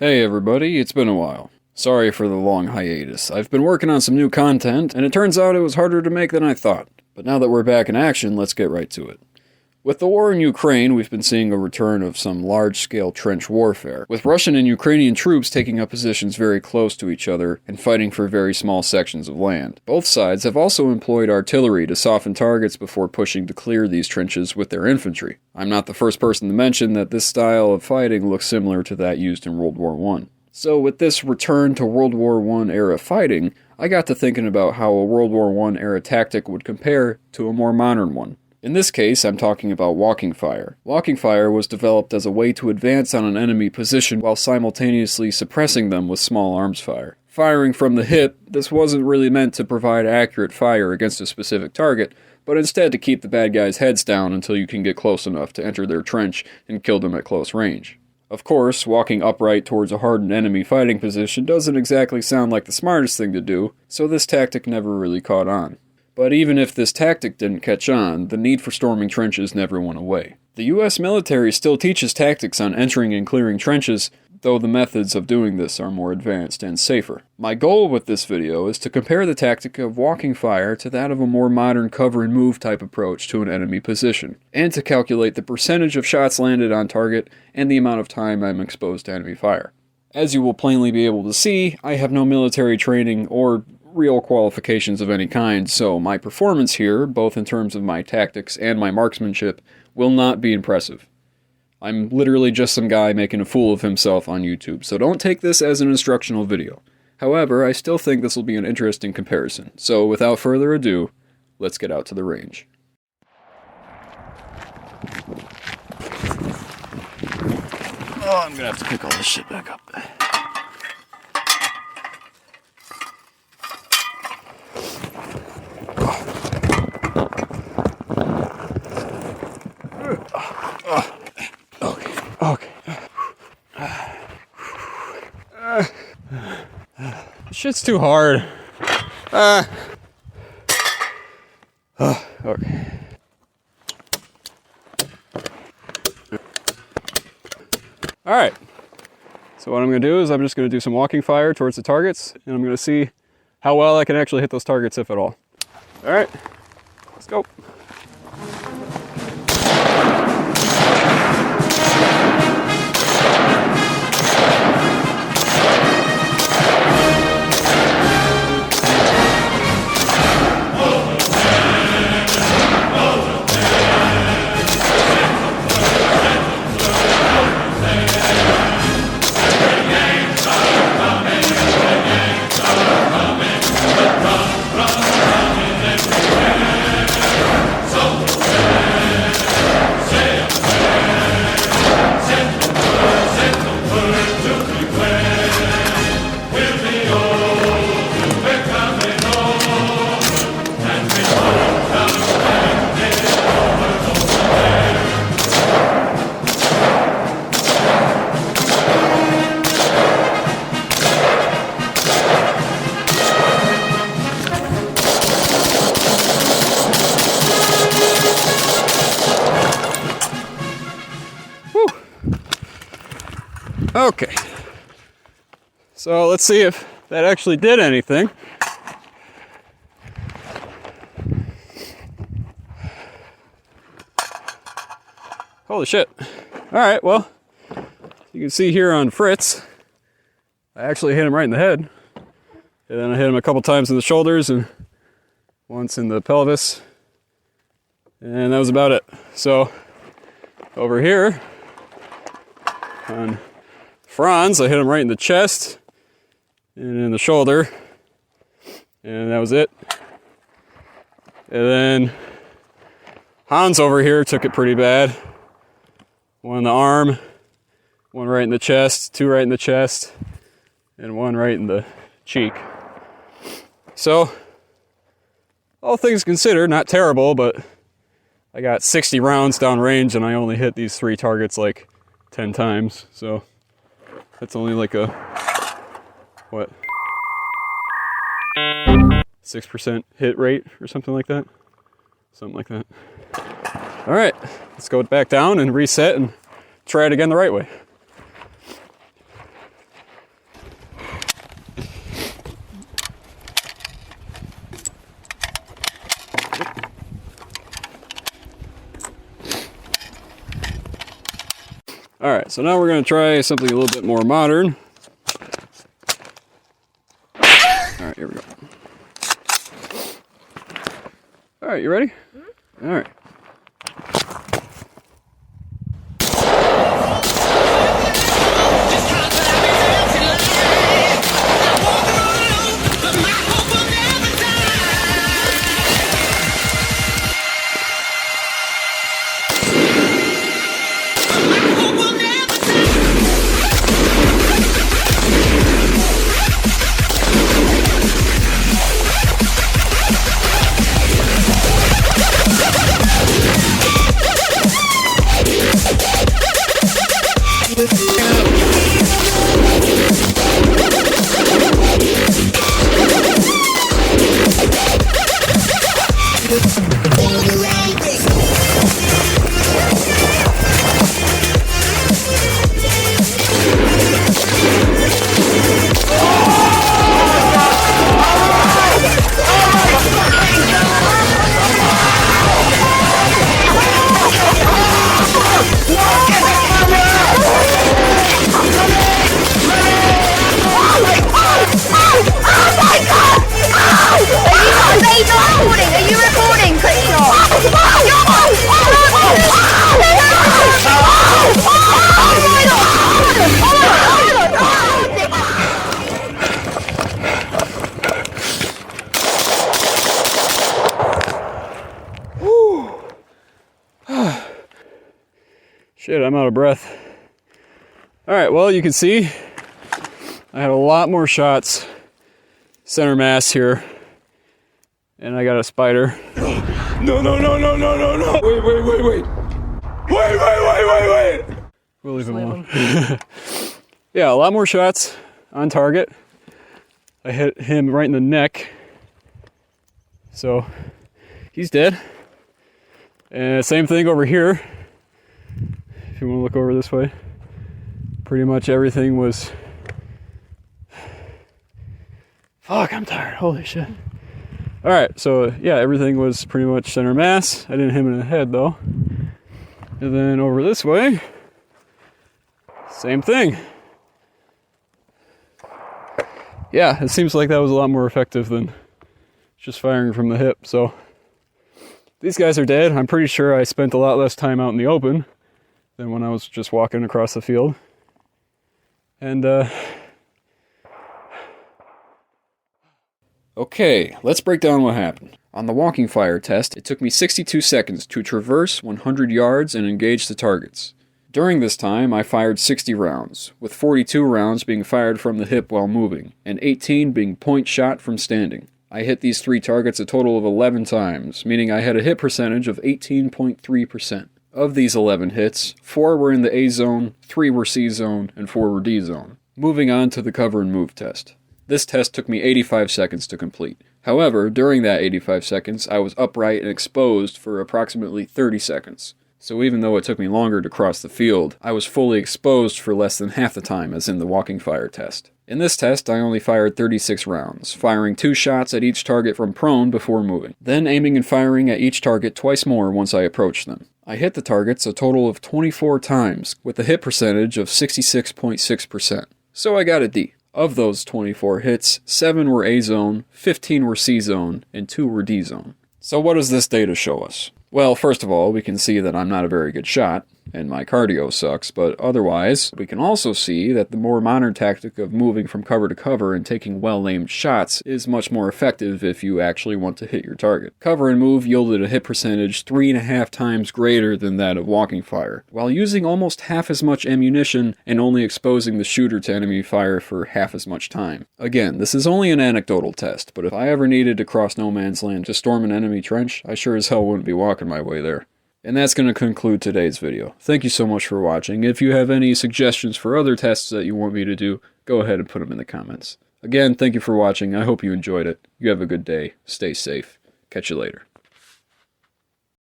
Hey everybody, it's been a while. Sorry for the long hiatus. I've been working on some new content, and it turns out it was harder to make than I thought. But now that we're back in action, let's get right to it. With the war in Ukraine, we've been seeing a return of some large-scale trench warfare, with Russian and Ukrainian troops taking up positions very close to each other and fighting for very small sections of land. Both sides have also employed artillery to soften targets before pushing to clear these trenches with their infantry. I'm not the first person to mention that this style of fighting looks similar to that used in World War I. So with this return to World War I era fighting, I got to thinking about how a World War I era tactic would compare to a more modern one. In this case, I'm talking about walking fire. Walking fire was developed as a way to advance on an enemy position while simultaneously suppressing them with small arms fire. Firing from the hip, this wasn't really meant to provide accurate fire against a specific target, but instead to keep the bad guys' heads down until you can get close enough to enter their trench and kill them at close range. Of course, walking upright towards a hardened enemy fighting position doesn't exactly sound like the smartest thing to do, so this tactic never really caught on. But even if this tactic didn't catch on, the need for storming trenches never went away. The US military still teaches tactics on entering and clearing trenches, though the methods of doing this are more advanced and safer. My goal with this video is to compare the tactic of walking fire to that of a more modern cover and move type approach to an enemy position, and to calculate the percentage of shots landed on target and the amount of time I'm exposed to enemy fire. As you will plainly be able to see, I have no military training or real qualifications of any kind, so my performance here, both in terms of my tactics and my marksmanship, will not be impressive. I'm literally just some guy making a fool of himself on YouTube, so don't take this as an instructional video. However, I still think this will be an interesting comparison, so without further ado, let's get out to the range. Oh, I'm gonna have to pick all this shit back up. Okay. Shit's too hard. Okay. Alright. So what I'm going to do is I'm just going to do some walking fire towards the targets, and I'm going to see how well I can actually hit those targets, if at all. Alright. Let's go. Okay, so let's see if that actually did anything. Holy shit. Alright, well, you can see here on Fritz, I actually hit him right in the head. And then I hit him a couple times in the shoulders and once in the pelvis. And that was about it. So, over here, on Franz, I hit him right in the chest and in the shoulder, and that was it. And then Hans over here took it pretty bad. One in the arm, one right in the chest, two right in the chest, and one right in the cheek. So, all things considered, not terrible, but I got 60 rounds down range and I only hit these 3 targets like 10 times, so that's only like a, what, 6% hit rate or something like that? Something like that. Alright, let's go back down and reset and try it again the right way. Alright, so now we're going to try something a little bit more modern. Alright, here we go. Alright, you ready? Alright. Shit, I'm out of breath. Alright, well, you can see I had a lot more shots center mass here. And I got a spider. No, no, no, no, no, no, no! Wait, wait, wait, wait! Wait, wait, wait, wait, wait! We'll leave him alone. Yeah, a lot more shots on target. I hit him right in the neck. So, he's dead. And same thing over here. If you want to look over this way. Pretty much everything was... Fuck, I'm tired. Holy shit. Alright, so yeah, everything was pretty much center mass. I didn't hit him in the head though. And then over this way, same thing. Yeah, it seems like that was a lot more effective than just firing from the hip. So these guys are dead. I'm pretty sure I spent a lot less time out in the open than when I was just walking across the field. And okay, let's break down what happened. On the walking fire test, it took me 62 seconds to traverse 100 yards and engage the targets. During this time, I fired 60 rounds, with 42 rounds being fired from the hip while moving, and 18 being point shot from standing. I hit these 3 targets a total of 11 times, meaning I had a hit percentage of 18.3%. Of these 11 hits, 4 were in the A zone, 3 were C zone, and 4 were D zone. Moving on to the cover and move test. This test took me 85 seconds to complete. However, during that 85 seconds, I was upright and exposed for approximately 30 seconds. So even though it took me longer to cross the field, I was fully exposed for less than half the time as in the walking fire test. In this test, I only fired 36 rounds, firing 2 shots at each target from prone before moving, then aiming and firing at each target twice more once I approached them. I hit the targets a total of 24 times, with a hit percentage of 66.6%. So I got a D. Of those 24 hits, 7 were A zone, 15 were C zone, and 2 were D zone. So what does this data show us? Well, first of all, we can see that I'm not a very good shot, and my cardio sucks, but otherwise, we can also see that the more modern tactic of moving from cover to cover and taking well-aimed shots is much more effective if you actually want to hit your target. Cover and move yielded a hit percentage 3.5 times greater than that of walking fire, while using almost half as much ammunition and only exposing the shooter to enemy fire for half as much time. Again, this is only an anecdotal test, but if I ever needed to cross no man's land to storm an enemy trench, I sure as hell wouldn't be walking my way there. And that's going to conclude today's video. Thank you so much for watching. If you have any suggestions for other tests that you want me to do, go ahead and put them in the comments. Again, thank you for watching. I hope you enjoyed it. You have a good day. Stay safe. Catch you later.